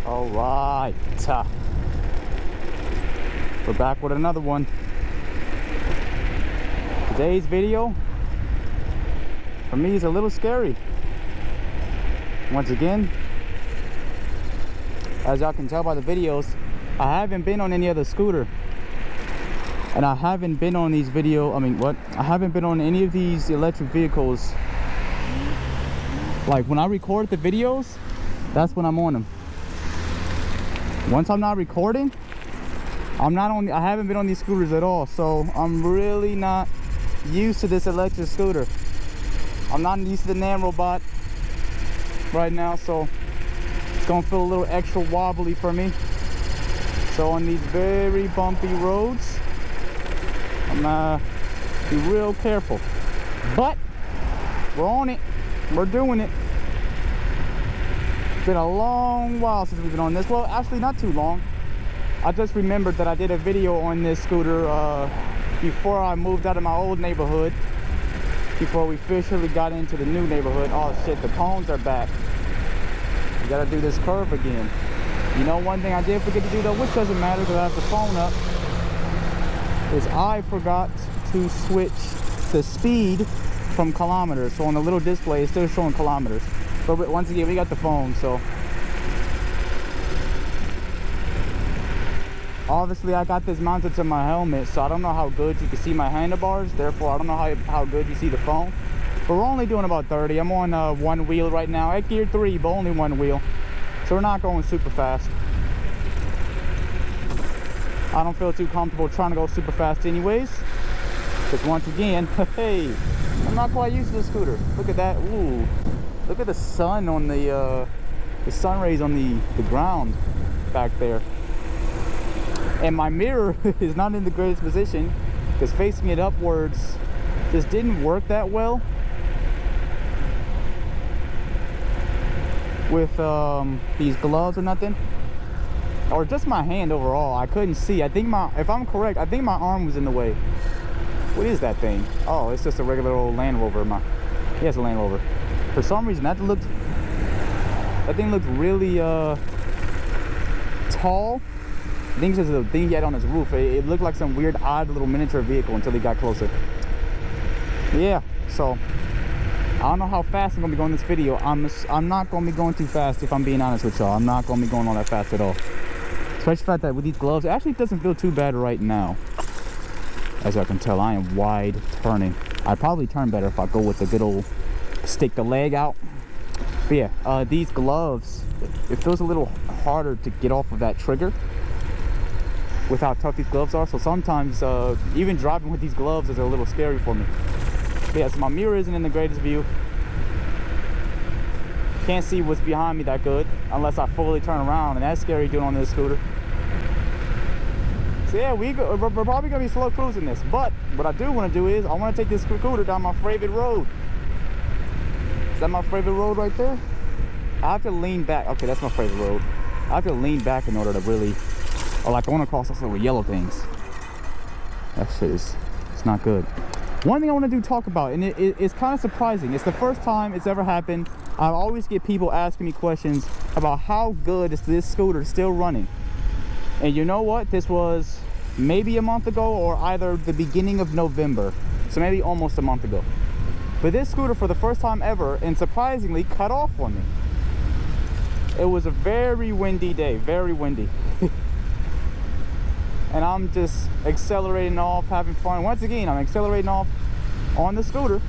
All right, we're back with another one. Today's video for me is a little scary. Once again, as y'all can tell by the videos, I haven't been on any other scooter, and I haven't been on these I haven't been on any of these electric vehicles. Like when I record the videos, that's when I'm on them. Once I'm not recording, I haven't been on these scooters at all, so I'm really not used to this electric scooter. I'm not used to the Nanrobot right now, so it's gonna feel a little extra wobbly for me. So on these very bumpy roads, I'm gonna be real careful. But we're on it, we're doing it. It's been a long while since we've been on this. Well, actually not too long. I just remembered that I did a video on this scooter before I moved out of my old neighborhood, before we officially got into the new neighborhood. Oh shit, the cones are back. We gotta do this curve again. You know, one thing I did forget to do though, which doesn't matter because I have the phone up, is I forgot to switch the speed from kilometers. So on the little display, it's still showing kilometers. But once again, we got the phone, so obviously I got this mounted to my helmet, so I don't know how good you can see my handlebars. Therefore, I don't know how good you see the phone. But we're only doing about 30. I'm on one wheel right now at gear 3, but only one wheel. So we're not going super fast. I don't feel too comfortable trying to go super fast anyways. Because once again, hey, I'm not quite used to the scooter. Look at that. Ooh. Look at the sun on the sun rays on the ground back there. And my mirror is not in the greatest position because facing it upwards just didn't work that well with these gloves or nothing, or just my hand overall. I couldn't see. I think if I'm correct, I think my arm was in the way. What is that thing? Oh, it's just a regular old Land Rover. Yeah, it's a Land Rover. For some reason that thing looked really tall. I think it's the thing he had on his roof. It looked like some weird odd little miniature vehicle until he got closer. Yeah, so I don't know how fast I'm gonna be going this video. I'm not gonna be going too fast, if I'm being honest with y'all. I'm not gonna be going all that fast at all. Especially the fact that with these gloves, it actually doesn't feel too bad right now. As y'all can tell, I am wide turning. I'd probably turn better if I go with the good old stick the leg out. But yeah, these gloves, it feels a little harder to get off of that trigger with how tough these gloves are. So sometimes even driving with these gloves is a little scary for me. But yeah, so my mirror isn't in the greatest view. Can't see what's behind me that good unless I fully turn around, and that's scary doing on this scooter. So yeah, we're probably gonna be slow cruising this, but what I do want to do is I want to take this scooter down my favorite road. Is that my favorite road right there? I have to lean back. Okay, that's my favorite road. I have to lean back in order to really, or like I want to cross those little yellow things. That shit it's not good. One thing I want to talk about, and it's kind of surprising. It's the first time it's ever happened. I always get people asking me questions about how good is this scooter still running. And you know what? This was maybe a month ago or either the beginning of November. So maybe almost a month ago. But this scooter, for the first time ever, and surprisingly, cut off on me. It was a very windy day, very windy. And I'm just accelerating off, having fun. Once again, I'm accelerating off on the scooter.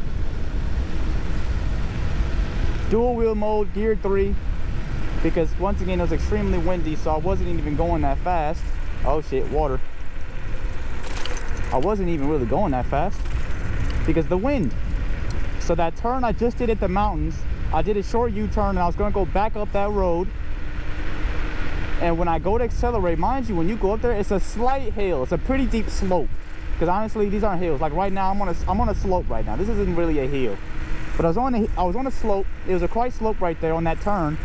Dual wheel mode, gear 3. Because once again, it was extremely windy, so I wasn't even going that fast. Oh shit, water. I wasn't even really going that fast because the wind. So that turn I just did at the mountains, I did a short U-turn and I was going to go back up that road. And when I go to accelerate, mind you, when you go up there, it's a slight hill. It's a pretty deep slope. Because honestly, these aren't hills. Like right now, I'm on a slope right now. This isn't really a hill. But I was on a slope. It was a quite slope right there on that turn.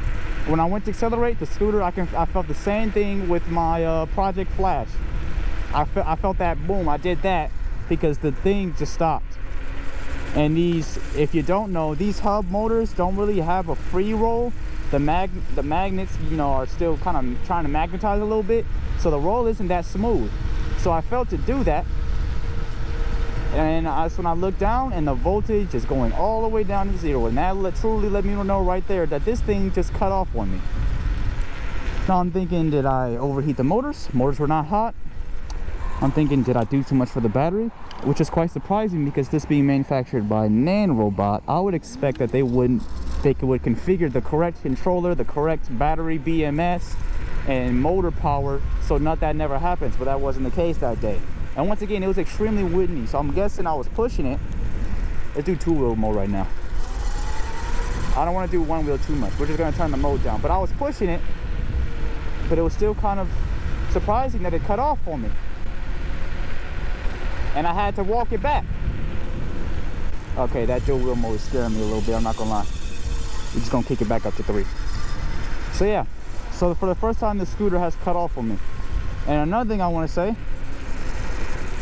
When I went to accelerate the scooter, I felt the same thing with my Project Flash. I felt that boom. I did that because the thing just stopped. And these, if you don't know, these hub motors don't really have a free roll. the magnets, you know, are still kind of trying to magnetize a little bit, so the roll isn't that smooth. So I failed to do that, and that's when I looked down, and the voltage is going all the way down to 0, and that truly let me know right there that this thing just cut off on me. Now I'm thinking, did I overheat the motors? Motors were not hot. I'm thinking, did I do too much for the battery? Which is quite surprising, because this being manufactured by Nanrobot, I would expect that they would configure the correct controller, the correct battery BMS and motor power, so that never happens. But that wasn't the case that day. And once again, it was extremely windy, so I'm guessing I was pushing it. Let's do 2-wheel mode right now. I don't want to do 1-wheel too much. We're just going to turn the mode down. But I was pushing it, but it was still kind of surprising that it cut off on me, and I had to walk it back. Okay, that dual wheel mode is scaring me a little bit, I'm not gonna lie. We're just gonna kick it back up to 3. So yeah, so for the first time the scooter has cut off on me. And another thing I want to say,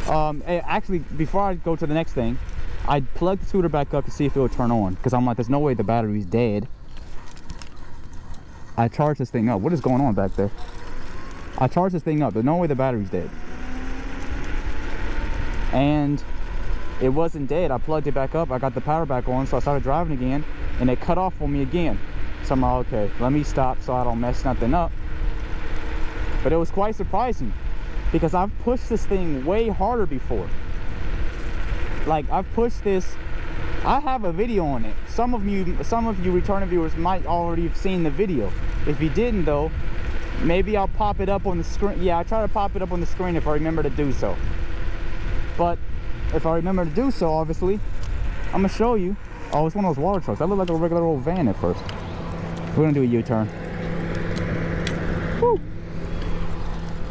actually before I go to the next thing, I plugged the scooter back up to see if it would turn on, because I'm like, there's no way the battery's dead. I charged this thing up. What is going on back there? I charged this thing up. There's no way the battery's dead. And it wasn't dead. I plugged it back up. I got the power back on, so I started driving again, and it cut off on me again. So I'm like, okay, let me stop so I don't mess nothing up. But it was quite surprising, because I've pushed this thing way harder before. Like, I've pushed this. I have a video on it. Some of you returning viewers might already have seen the video. If you didn't though, maybe I'll pop it up on the screen. Yeah, I try to pop it up on the screen if I remember to do so. But if I remember to do so, obviously, I'm gonna show you. Oh, it's one of those water trucks. That looked like a regular old van at first. We're gonna do a U-turn. Woo!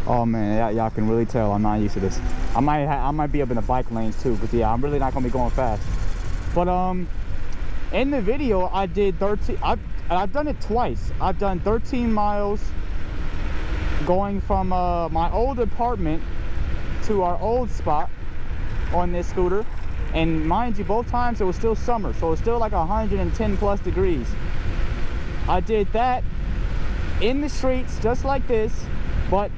Oh man, y'all can really tell I'm not used to this. I might be up in the bike lanes too, but yeah, I'm really not gonna be going fast. But in the video I did 13. I've done it twice. I've done 13 miles going from my old apartment to our old spot on this scooter, and mind you, both times it was still summer, so it was still like 110 plus degrees. I did that in the streets just like this, but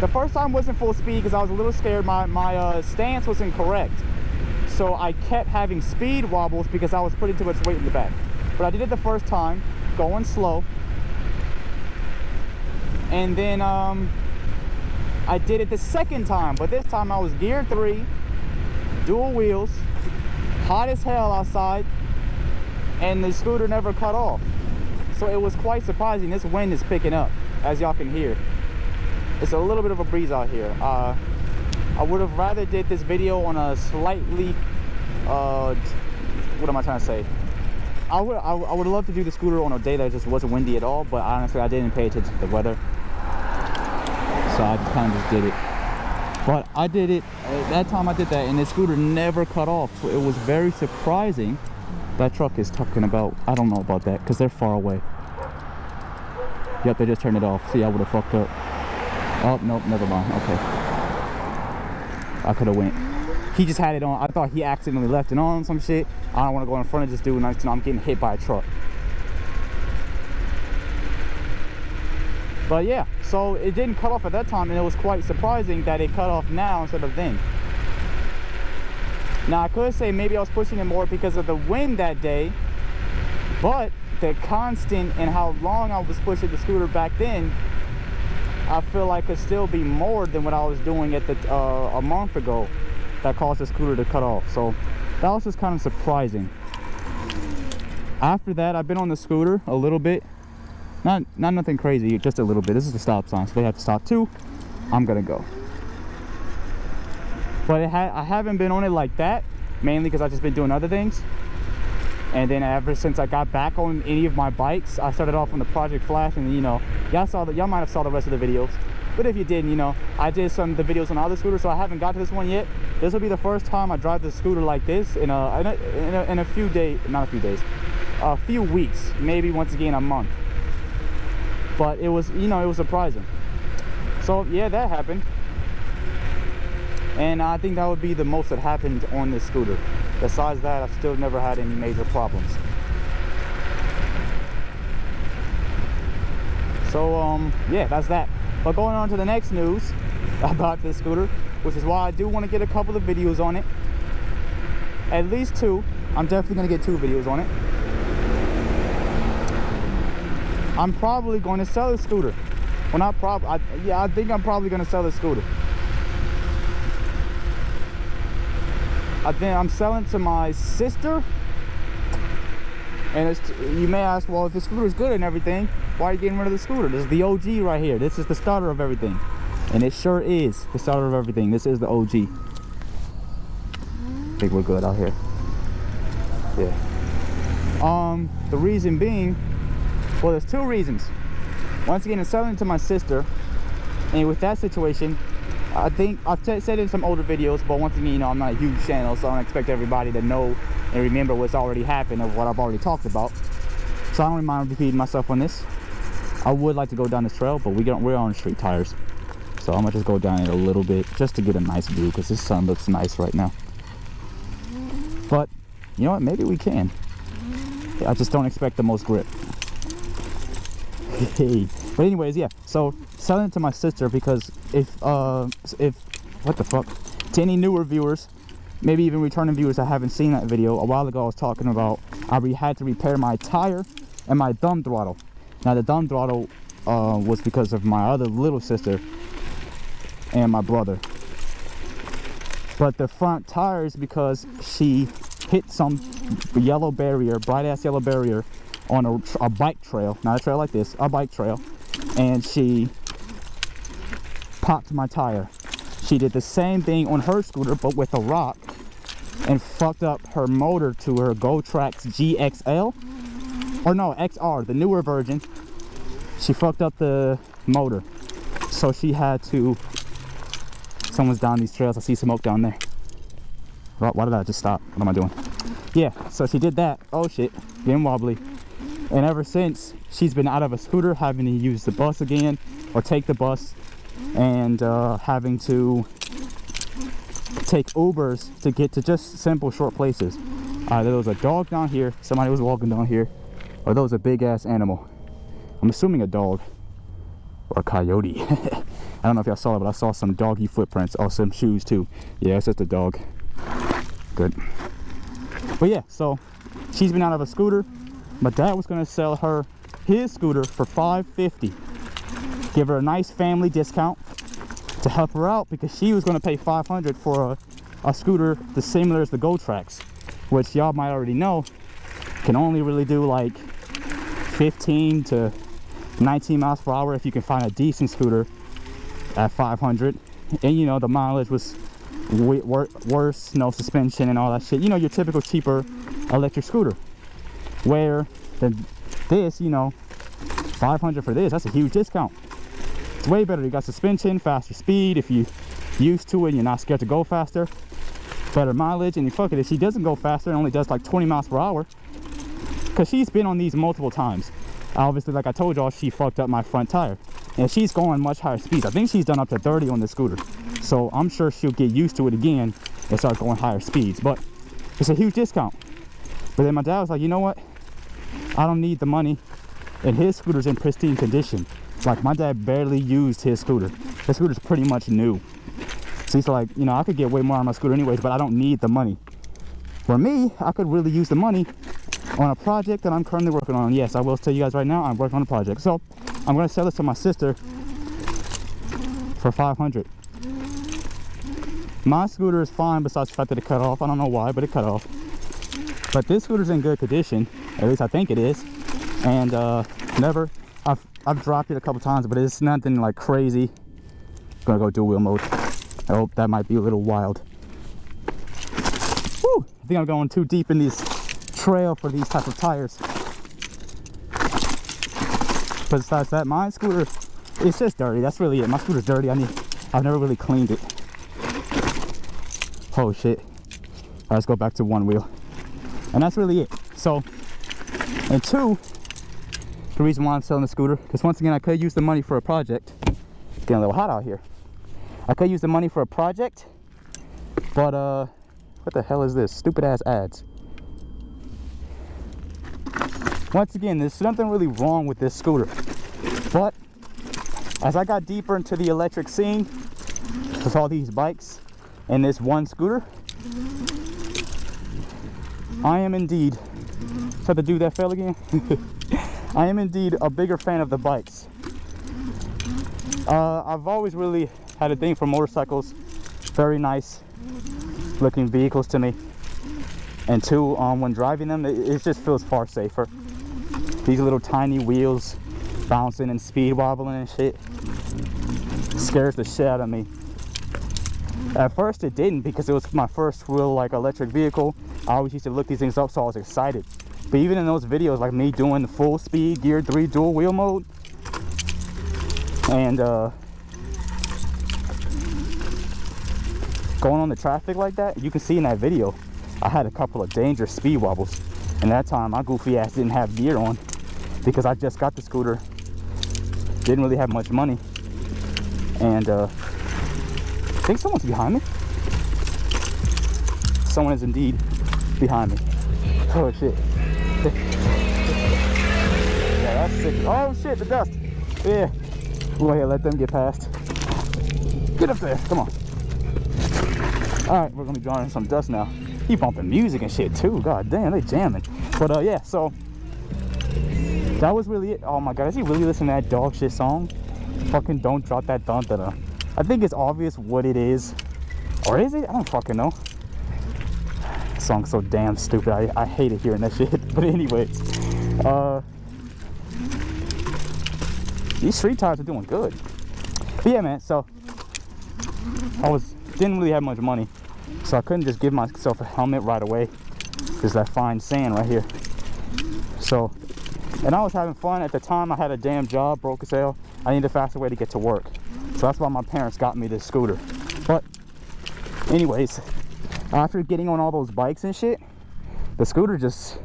the first time wasn't full speed because I was a little scared. My stance was incorrect, so I kept having speed wobbles because I was putting too much weight in the back. But I did it the first time going slow, and then I did it the second time, but this time I was gear 3, dual wheels, hot as hell outside, and the scooter never cut off. So it was quite surprising. This wind is picking up, as y'all can hear. It's a little bit of a breeze out here. I would have rather did this video on a slightly what am I trying to say? I would love to do the scooter on a day that just wasn't windy at all, but honestly I didn't pay attention to the weather, so I just kind of just did it. But I did it that time. I did that, and the scooter never cut off, so it was very surprising. That truck is talking about, I don't know about that because they're far away. Yep, they just turned it off. See, I would have fucked up. Oh nope, never mind. Okay, I could have went. He just had it on. I thought he accidentally left it on some shit. I don't want to go in front of this dude, and I'm getting hit by a truck. But yeah, so it didn't cut off at that time, and it was quite surprising that it cut off now instead of then. Now I could say maybe I was pushing it more because of the wind that day, but the constant and how long I was pushing the scooter back then, I feel like could still be more than what I was doing at the a month ago that caused the scooter to cut off. So that was just kind of surprising. After that, I've been on the scooter a little bit. Not nothing crazy, just a little bit. This is the stop sign, so they have to stop too. I'm gonna go. But I haven't been on it like that, mainly because I've just been doing other things. And then ever since I got back on any of my bikes, I started off on the Project Flash, and you know, y'all might have saw the rest of the videos. But if you didn't, you know, I did some of the videos on other scooters, so I haven't got to this one yet. This will be the first time I drive the scooter like this in a few days, not a few days, a few weeks, maybe once again a month. But it was, you know, it was surprising. So yeah, that happened. And I think that would be the most that happened on this scooter. Besides that, I've still never had any major problems. So yeah, that's that. But going on to the next news about this scooter, which is why I do want to get a couple of videos on it. At least 2. I'm definitely going to get 2 videos on it. I'm probably going to sell the scooter. Well, not probably. Yeah, I think I'm probably going to sell the scooter. I think I'm selling to my sister. And you may ask, well, if the scooter is good and everything, why are you getting rid of the scooter? This is the OG right here. This is the starter of everything. And it sure is the starter of everything. This is the OG. I think we're good out here. Yeah. The reason being, well, there's 2 reasons. Once again, I'm selling to my sister. And with that situation, I think I've said in some older videos, but once again, you know, I'm not a huge channel, so I don't expect everybody to know and remember what's already happened or what I've already talked about. So I don't mind repeating myself on this. I would like to go down this trail, but we're on street tires. So I'm gonna just go down it a little bit just to get a nice view, because this sun looks nice right now. But you know what, maybe we can. I just don't expect the most grip. But anyways, yeah, so selling it to my sister, because if what the fuck, to any newer viewers, maybe even returning viewers that haven't seen that video, a while ago I was talking about I had to repair my tire and my thumb throttle. Now the thumb throttle was because of my other little sister and my brother, but the front tires because she hit some yellow barrier, bright ass yellow barrier, on a bike trail, not a trail like this, a bike trail, and she popped my tire. She did the same thing on her scooter, but with a rock, and fucked up her motor to her GoTrax GXL, or no, XR, the newer version. She fucked up the motor, so she had to, someone's down these trails, I see smoke down there. Why did I just stop? What am I doing? Yeah, so she did that. Oh shit, getting wobbly. And ever since, she's been out of a scooter, having to use the bus again, or take the bus, and having to take Ubers to get to just simple short places. There was a dog down here, somebody was walking down here, or there was a big ass animal. I'm assuming a dog or a coyote. I don't know if y'all saw it, but I saw some doggy footprints, or some shoes too. Yeah, it's just a dog. Good. But yeah, so she's been out of a scooter. My dad was gonna sell her his scooter for $550, give her a nice family discount to help her out, because she was gonna pay $500 for a scooter the similar as the GoTrax, which y'all might already know can only really do like 15 to 19 miles per hour if you can find a decent scooter at 500. And you know, the mileage was worse, no suspension and all that shit, you know, your typical cheaper electric scooter. Where this, you know, 500 for this, that's a huge discount. It's way better. You got suspension, faster speed if you used to it and you're not scared to go faster, better mileage. And you fuck it, if she doesn't go faster and only does like 20 miles per hour, because she's been on these multiple times. Obviously, like I told y'all, she fucked up my front tire, and she's going much higher speeds. I think she's done up to 30 on this scooter, so I'm sure she'll get used to it again and start going higher speeds. But it's a huge discount. But then my dad was like, you know what, I don't need the money, and his scooter's in pristine condition. Like, my dad barely used his scooter. His scooter's pretty much new. So he's like, you know, I could get way more on my scooter anyways, but I don't need the money. For me, I could really use the money on a project that I'm currently working on. Yes, I will tell you guys right now, I'm working on a project. So I'm gonna sell this to my sister for $500. My scooter is fine, besides the fact that it cut off. I don't know why, but it cut off. But this scooter's in good condition, at least I think it is. And I've dropped it a couple times, but it's nothing like crazy. Gonna go dual wheel mode. I hope that might be a little wild. Woo! I think I'm going too deep in this trail for these type of tires. But besides that, my scooter, it's just dirty. That's really it. My scooter's dirty. I've never really cleaned it. Oh shit. All right, let's go back to one wheel. And that's really it. So, and two, the reason why I'm selling the scooter, because once again, I could use the money for a project. It's getting a little hot out here. I could use the money for a project, but what the hell is this? Stupid ass ads. Once again, there's nothing really wrong with this scooter. But as I got deeper into the electric scene with all these bikes and this one scooter, I am indeed, so to do that fell again. I am indeed a bigger fan of the bikes. I've always really had a thing for motorcycles. Very nice looking vehicles to me. And two, when driving them, it just feels far safer. These little tiny wheels bouncing and speed wobbling and shit scares the shit out of me. At first it didn't, because it was my first real like electric vehicle. I always used to look these things up, so I was excited. But even in those videos, like me doing the full speed gear 3 dual wheel mode, and going on the traffic like that, you can see in that video I had a couple of dangerous speed wobbles. And that time my goofy ass didn't have gear on because I just got the scooter, didn't really have much money, and I think someone's behind me. Someone is indeed behind me. Oh shit. Yeah, that's sick. Oh shit, the dust. Yeah. Go ahead, let them get past. Get up there, come on. Alright, we're gonna be drawing some dust now. He bumping music and shit too. God damn, they jamming. But yeah, so that was really it. Oh my god, is he really listening to that dog shit song? Fucking don't drop that dun dun dun. I think it's obvious what it is. Or is it? I don't fucking know. This song's so damn stupid. I hated hearing that shit. But anyways, these street tires are doing good. But yeah, man, so didn't really have much money, so I couldn't just give myself a helmet right away. There's that fine sand right here. So, and I was having fun at the time. I had a damn job, broke as hell. I needed a faster way to get to work. So that's why my parents got me this scooter. But anyways, after getting on all those bikes and shit, the scooter just,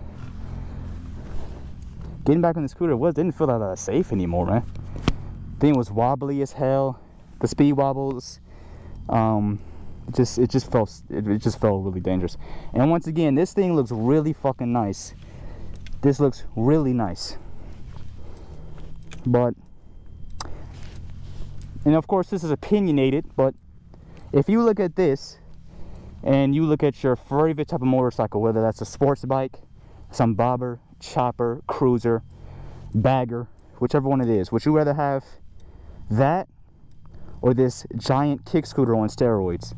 getting back on the scooter didn't feel that safe anymore, man. Thing was wobbly as hell. The speed wobbles, it just felt really dangerous. And once again, this thing looks really fucking nice. This looks really nice. But, and of course this is opinionated, but if you look at this and you look at your favorite type of motorcycle, whether that's a sports bike, some bobber, chopper, cruiser, bagger, whichever one it is, would you rather have that or this giant kick scooter on steroids?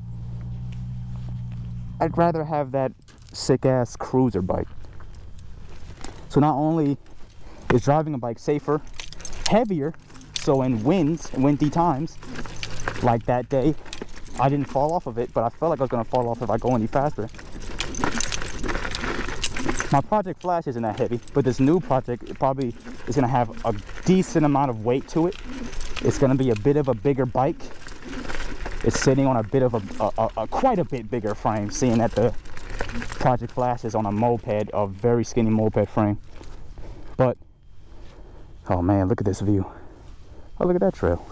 I'd rather have that sick ass cruiser bike. So not only is driving a bike safer, heavier, so in windy times, like that day, I didn't fall off of it, but I felt like I was gonna fall off if I go any faster. My Project Flash isn't that heavy, but this new project, it probably is gonna have a decent amount of weight to it. It's gonna be a bit of a bigger bike. It's sitting on a bit of a quite a bit bigger frame, seeing that the Project Flash is on a moped, a very skinny moped frame. But, oh man, look at this view. Oh, look at that trail.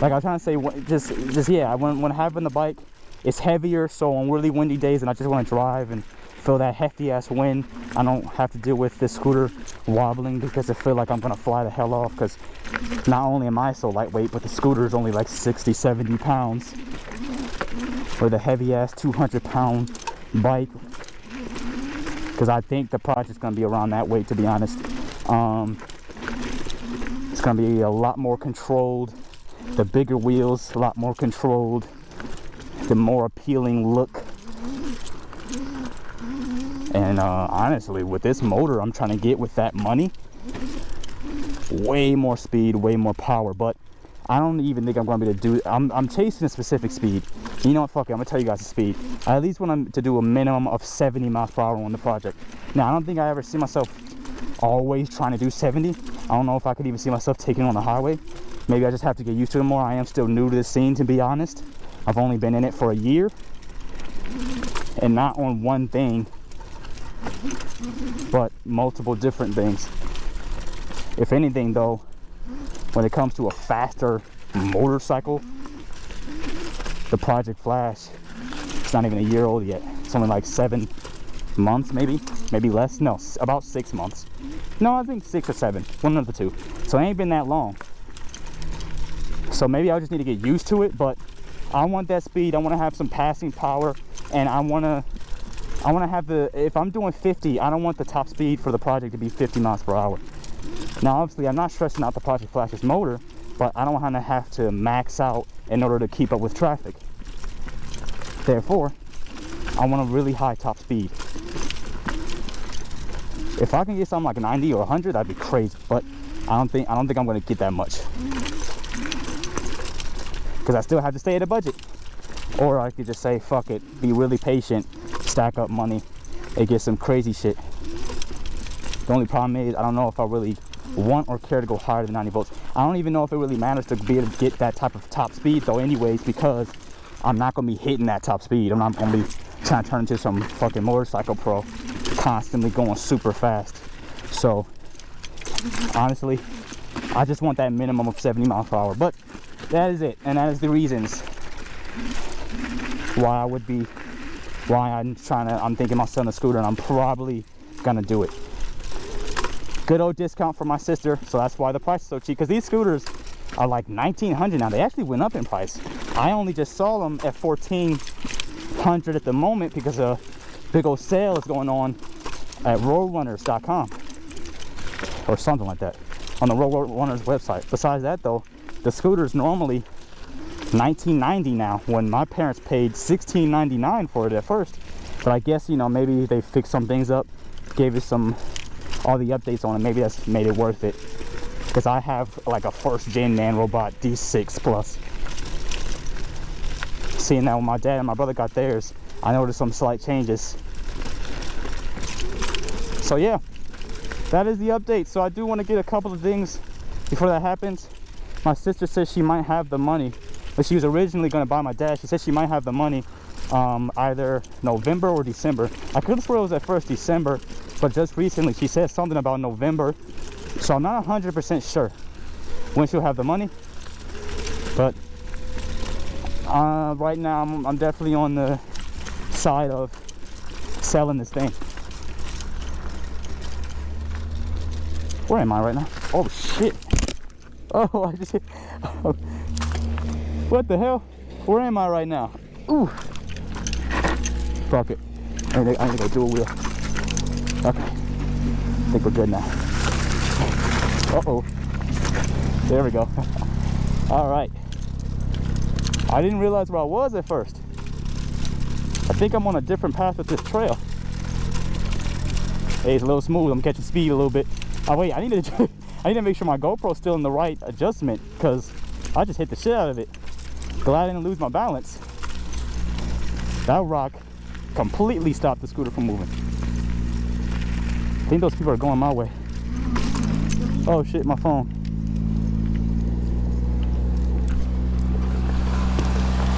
Like I was trying to say, yeah, when having the bike, it's heavier, so on really windy days and I just want to drive and feel that hefty ass wind, I don't have to deal with this scooter wobbling because I feel like I'm gonna fly the hell off, because not only am I so lightweight, but the scooter is only like 60-70 pounds for the heavy ass 200-pound bike, because I think the project's gonna be around that weight, to be honest. It's gonna be a lot more controlled, the bigger wheels, a lot more controlled, the more appealing look. And honestly, with this motor I'm trying to get with that money, way more speed, way more power. But I don't even think I'm going to be able to do it. I'm chasing a specific speed. You know what, fuck it, I'm going to tell you guys the speed. I at least want to do a minimum of 70 miles per hour on the project. Now, I don't think I ever see myself always trying to do 70. I don't know if I could even see myself taking on the highway. Maybe I just have to get used to it more. I am still new to the scene, to be honest. I've only been in it for a year, and not on one thing, but multiple different things. If anything though, when it comes to a faster motorcycle, the Project Flash, it's not even a year old yet. It's only like 7 months, maybe less. No, about 6 months. No, I think 6 or 7, one of the two. So it ain't been that long. So maybe I just need to get used to it, but I want that speed. I want to have some passing power, and I want to have the, if I'm doing 50, I don't want the top speed for the project to be 50 miles per hour. Now, obviously, I'm not stressing out the Project Flash's motor, but I don't want to have to max out in order to keep up with traffic. Therefore, I want a really high top speed. If I can get something like 90 or 100, that'd be crazy, but I don't think I'm going to get that much. Because I still have to stay at a budget. Or I could just say, fuck it, be really patient, stack up money, and get some crazy shit. The only problem is, I don't know if I really want or care to go higher than 90 volts. I don't even know if it really matters to be able to get that type of top speed though anyways, because I'm not going to be hitting that top speed. I'm not going to be trying to turn into some fucking motorcycle pro, constantly going super fast. So, honestly, I just want that minimum of 70 miles per hour. But that is it, and that is the reasons why I'm thinking about selling a scooter, and I'm probably gonna do it. Good old discount for my sister, so that's why the price is so cheap, because these scooters are like $1,900 now. They actually went up in price. I only just saw them at $1,400 at the moment because a big old sale is going on at roadrunners.com or something like that on the Roadrunners website. Besides that though, the scooter's normally $19.90 now, when my parents paid $16.99 for it at first. But I guess, you know, maybe they fixed some things up, gave it all the updates on it. Maybe that's made it worth it, because I have like a first gen Nanrobot D6 Plus. Seeing that when my dad and my brother got theirs, I noticed some slight changes. So yeah, that is the update. So I do want to get a couple of things before that happens. My sister says she might have the money, but she was originally going to buy my dad. She said she might have the money either November or December. I could have sworn it was at first December, but just recently she said something about November. So I'm not 100% sure when she'll have the money. But right now I'm definitely on the side of selling this thing. Where am I right now? Oh shit. Oh, I just hit. Oh. What the hell? Where am I right now? Ooh. Fuck it. I need to go do a wheel. Okay. I think we're good now. Uh-oh. There we go. Alright. I didnn't realize where I was at first. I think I'm on a different path with this trail. Hey, it's a little smooth. I'm catching speed a little bit. Oh wait, I need to make sure my GoPro's still in the right adjustment, because I just hit the shit out of it. Glad I didn't lose my balance. That rock completely stopped the scooter from moving. I think those people are going my way. Oh shit, my phone.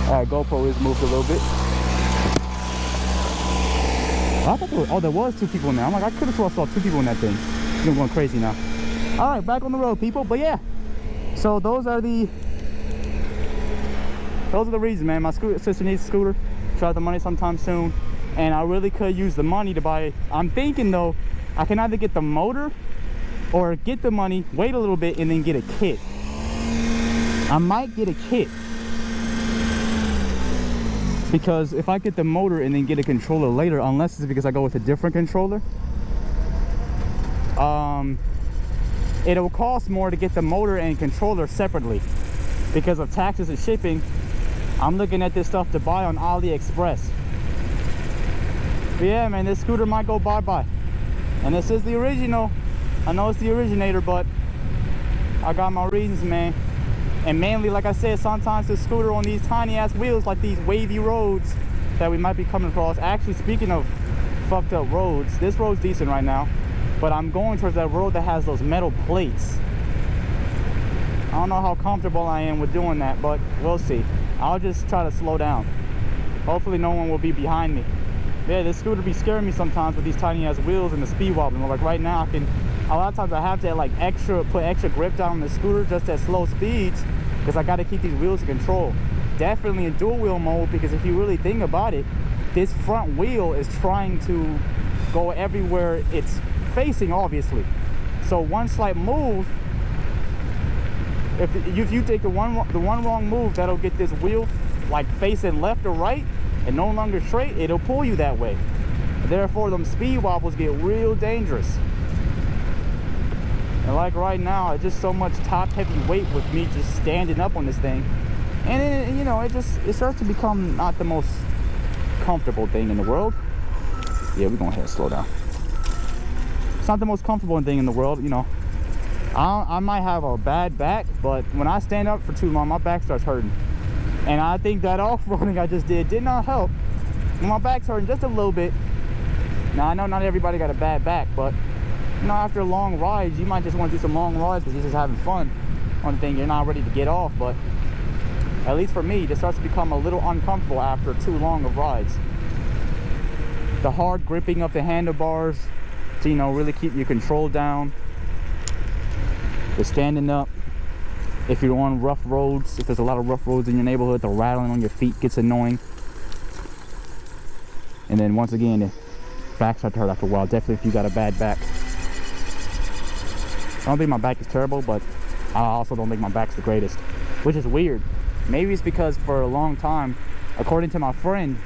Alright, GoPro is moved a little bit. I thought there was 2 people in there. I'm like, I could have sworn I saw 2 people in that thing. I'm going crazy now. Alright, back on the road, people. But yeah, so those are the reasons, man. My sister needs a scooter. She'll have the money sometime soon, and I really could use the money to buy. I'm thinking though, I can either get the motor or get the money, wait a little bit, and then get a kit. I might get a kit, because if I get the motor and then get a controller later, unless it's because I go with a different controller, it'll cost more to get the motor and controller separately because of taxes and shipping. I'm looking at this stuff to buy on AliExpress. But yeah, man, this scooter might go bye-bye. And this is the original. I know it's the originator, but I got my reasons, man. And mainly, like I said, sometimes the scooter on these tiny ass wheels, like these wavy roads that we might be coming across. Actually, speaking of fucked up roads, this road's decent right now, but I'm going towards that road that has those metal plates. I don't know how comfortable I am with doing that, but we'll see. I'll just try to slow down. Hopefully no one will be behind me. Yeah, this scooter be scaring me sometimes with these tiny ass wheels and the speed wobbling. Like right now, a lot of times I have to like put extra grip down on the scooter just at slow speeds, because I got to keep these wheels in control. Definitely in dual wheel mode, because if you really think about it, this front wheel is trying to go everywhere it's facing, obviously. So one slight move, if you take the one wrong move, that'll get this wheel like facing left or right and no longer straight. It'll pull you that way. Therefore, them speed wobbles get real dangerous. And like right now, it's just so much top heavy weight with me just standing up on this thing, and then, you know, it starts to become not the most comfortable thing in the world. Yeah, we're gonna ahead and slow down. It's not the most comfortable thing in the world, you know. I might have a bad back, but when I stand up for too long, my back starts hurting. And I think that off-roading I just did not help. My back's hurting just a little bit. Now, I know not everybody got a bad back, but, you know, after long rides, you might just want to do some long rides because you're just having fun on the thing. You're not ready to get off, but at least for me, it starts to become a little uncomfortable after too long of rides. The hard gripping of the handlebars to, you know, really keep your control down. The standing up. If you're on rough roads, if there's a lot of rough roads in your neighborhood, the rattling on your feet gets annoying. And then once again, the back starts to hurt after a while. Definitely if you got a bad back. I don't think my back is terrible, but I also don't think my back's the greatest, which is weird. Maybe it's because for a long time, according to my friend,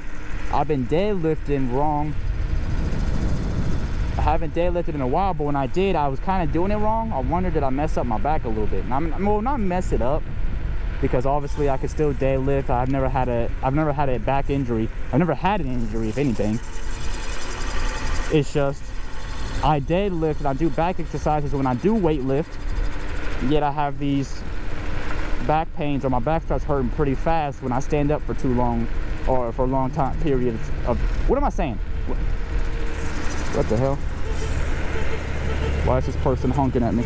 I've been deadlifting wrong. I haven't deadlifted in a while, but when I did, I was kind of doing it wrong. I wondered, did I mess up my back a little bit? And well, not mess it up, because obviously I could still deadlift. I've never had a back injury. I've never had an injury, if anything. It's just I deadlift and I do back exercises when I do weight lift, yet I have these back pains, or my back starts hurting pretty fast when I stand up for too long, or for a long time period of what am I saying? What the hell? Why is this person honking at me?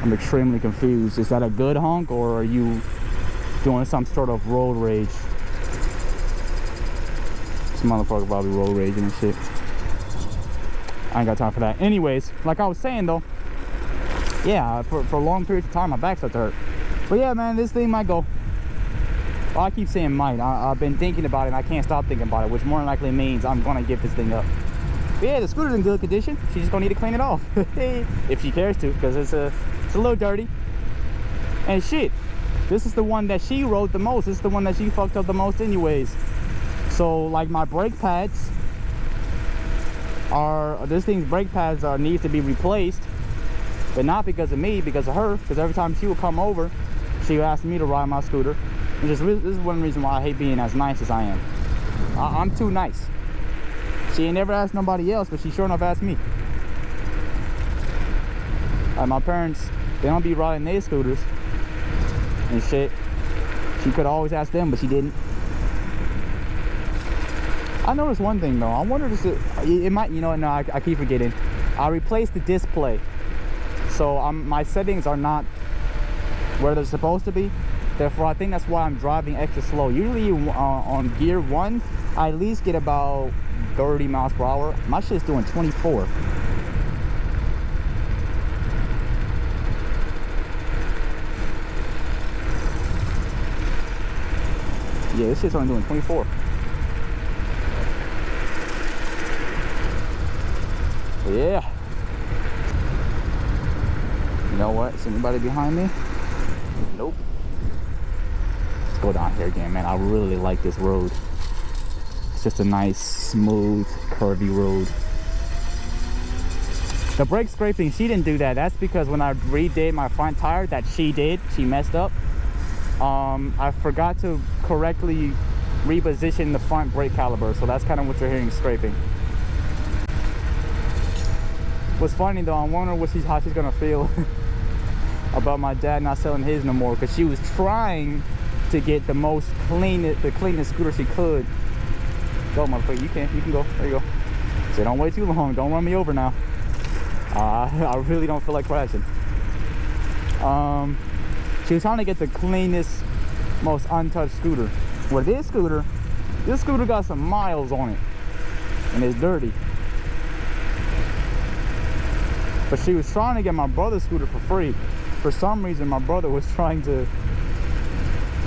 I'm extremely confused. Is that a good honk, or are you doing some sort of road rage? This motherfucker probably road raging and shit. I ain't got time for that. Anyways, like I was saying though, yeah, for long periods of time my back starts to hurt. But yeah, man, this thing might go. Well, I keep saying might. I've been thinking about it and I can't stop thinking about it, which more than likely means I'm gonna give this thing up. But yeah, the scooter's in good condition. She's just gonna need to clean it off if she cares to, because it's a little dirty. And shit, this is the one that she rode the most. This is the one that she fucked up the most anyways. So like my brake pads this thing's brake pads needs to be replaced, but not because of me, because of her. Because every time she would come over, she would ask me to ride my scooter. And this is one reason why I hate being as nice as I am. I'm too nice. She ain't never asked nobody else, but she sure enough asked me. My parents, they don't be riding their scooters and shit. She could always ask them, but she didn't. I noticed one thing though. I wonder if it might, you know, no, I keep forgetting. I replaced the display, so my settings are not where they're supposed to be. Therefore, I think that's why I'm driving extra slow. Usually on gear 1, I at least get about 30 miles per hour. My shit's doing 24. Yeah, this shit's only doing 24. Yeah. You know what? Is anybody behind me? Nope. Let's go down here again, man. I really like this road. It's just a nice, smooth, curvy road. The brake scraping, she didn't do that. That's because when I redid my front tire, that she messed up. I forgot to correctly reposition the front brake caliper, so that's kind of what you're hearing scraping. What's funny though, I'm wondering how she's gonna feel about my dad not selling his no more, because she was trying to get the cleanest scooter she could. Go, motherfucker, you can go. There you go. So don't wait too long. Don't run me over now. I really don't feel like crashing. She was trying to get the cleanest, most untouched scooter. Well, this scooter got some miles on it, and it's dirty. But she was trying to get my brother's scooter for free. For some reason, my brother was trying to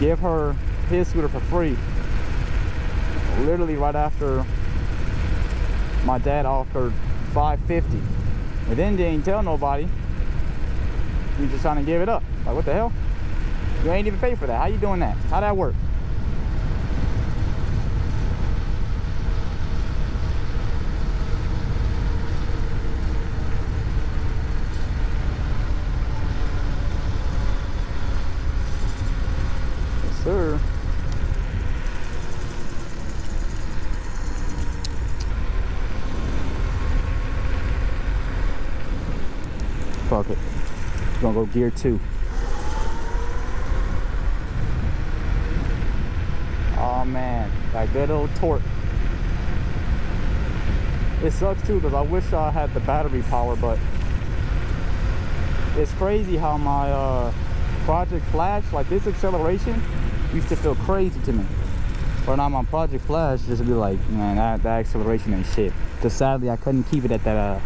give her his scooter for free. Literally right after my dad offered $550. And then they didn't tell nobody. He was just trying to give it up. Like, what the hell? You ain't even pay for that. How you doing that? How'd that work? Yes, sir. Fuck it. We're gonna go gear 2. Oh man, that good old torque. It sucks too because I wish I had the battery power, but it's crazy how my Project Flash, like this acceleration, used to feel crazy to me. But now my Project Flash just be like, man, that acceleration ain't shit. Just sadly I couldn't keep it at that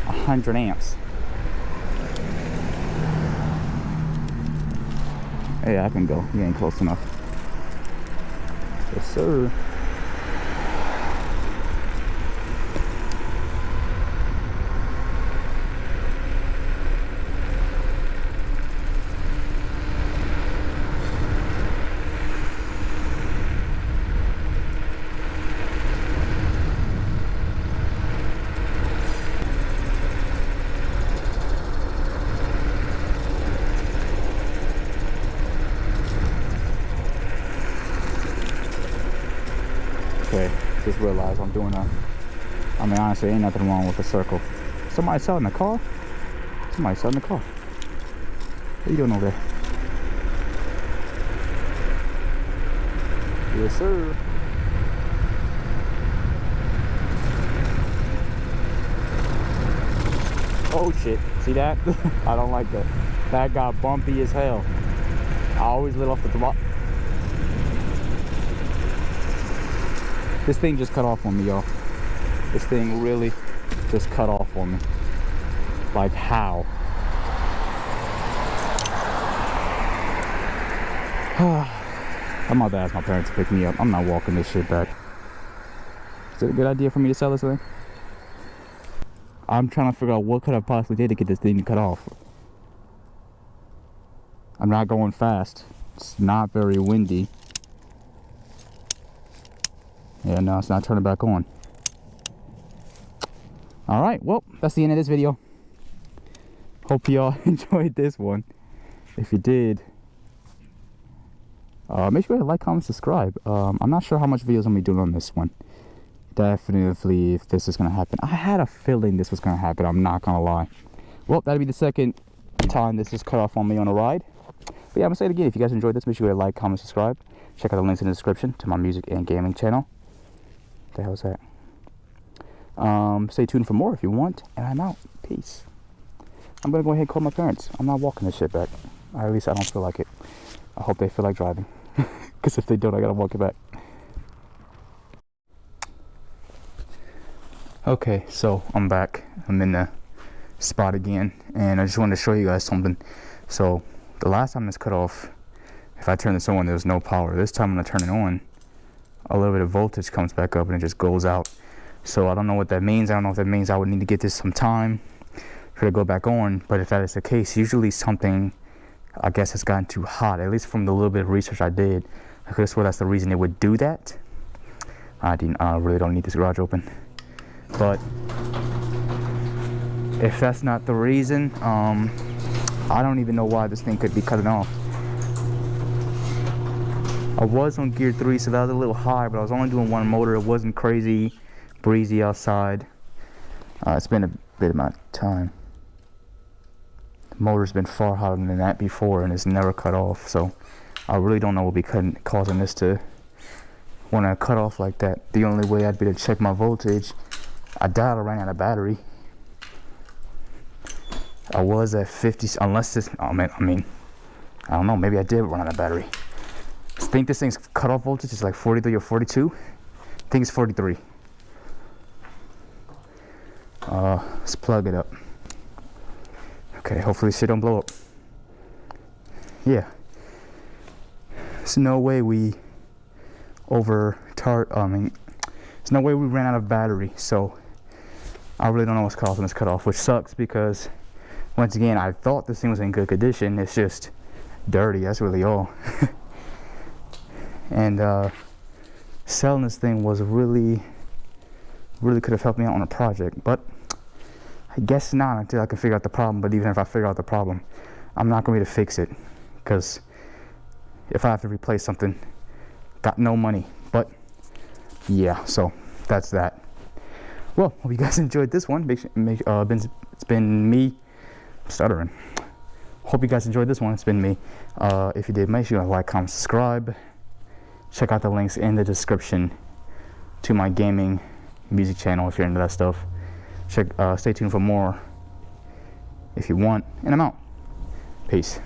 100 amps. Yeah, I can go. You ain't close enough. Yes, sir. Okay, just realized I'm doing I mean, honestly, ain't nothing wrong with a circle. Somebody selling the car? Somebody selling the car. What are you doing over there? Yes, sir. Oh shit, see that? I don't like that. That got bumpy as hell. I always lit off the top. This thing just cut off on me, y'all. This thing really just cut off on me. Like how? I'm about to ask my parents to pick me up. I'm not walking this shit back. Is it a good idea for me to sell this thing? I'm trying to figure out what could I possibly do to get this thing to cut off. I'm not going fast. It's not very windy. Yeah, no, it's not turning back on. Alright, well, that's the end of this video. Hope y'all enjoyed this one. If you did, make sure to like, comment, subscribe. I'm not sure how much videos I'm going to be doing on this one. Definitely, if this is going to happen. I had a feeling this was going to happen, I'm not going to lie. Well, that'll be the second time this is cut off on me on a ride. But yeah, I'm going to say it again. If you guys enjoyed this, make sure to like, comment, subscribe. Check out the links in the description to my music and gaming channel. What the hell is that? Stay tuned for more if you want, and I'm out. Peace. I'm gonna go ahead and call my parents. I'm not walking this shit back. Or at least I don't feel like it. I hope they feel like driving. Because if they don't, I gotta walk it back. Okay, so I'm back. I'm in the spot again, and I just wanted to show you guys something. So the last time this cut off, if I turn this on, there's no power. This time when I turn it on, a little bit of voltage comes back up and it just goes out. So I don't know what that means. I don't know if that means I would need to get this some time for it to go back on. But if that is the case, usually something, I guess, has gotten too hot. At least from the little bit of research I did, I could have sworn that's the reason it would do that. I really don't need this garage open. But if that's not the reason, I don't even know why this thing could be cutting off. I was on gear 3, so that was a little high, but I was only doing one motor. It wasn't crazy breezy outside. It's been a bit amount of time. The motor's been far hotter than that before, and it's never cut off. So I really don't know what would be causing this to want to cut off like that. The only way I'd be to check my voltage. I doubt I ran out of battery. I was at 50, unless this, I mean, I don't know, maybe I did run out of battery. I think this thing's cutoff voltage is like 43 or 42. I think it's 43. Let's plug it up. Okay, hopefully shit don't blow up. Yeah. There's no way we there's no way we ran out of battery, so I really don't know what's causing this cut off, which sucks because once again, I thought this thing was in good condition. It's just dirty, that's really all. And selling this thing was really could have helped me out on a project, but I guess not until I can figure out the problem. But even if I figure out the problem, I'm not going to be able to fix it, because if I have to replace something, got no money. But yeah, so that's that. Well, hope you guys enjoyed this one. It's been me stuttering. Hope you guys enjoyed this one. It's been me. If you did, make sure you like, comment, subscribe. Check out the links in the description to my gaming music channel if you're into that stuff. Stay tuned for more if you want, and I'm out. Peace.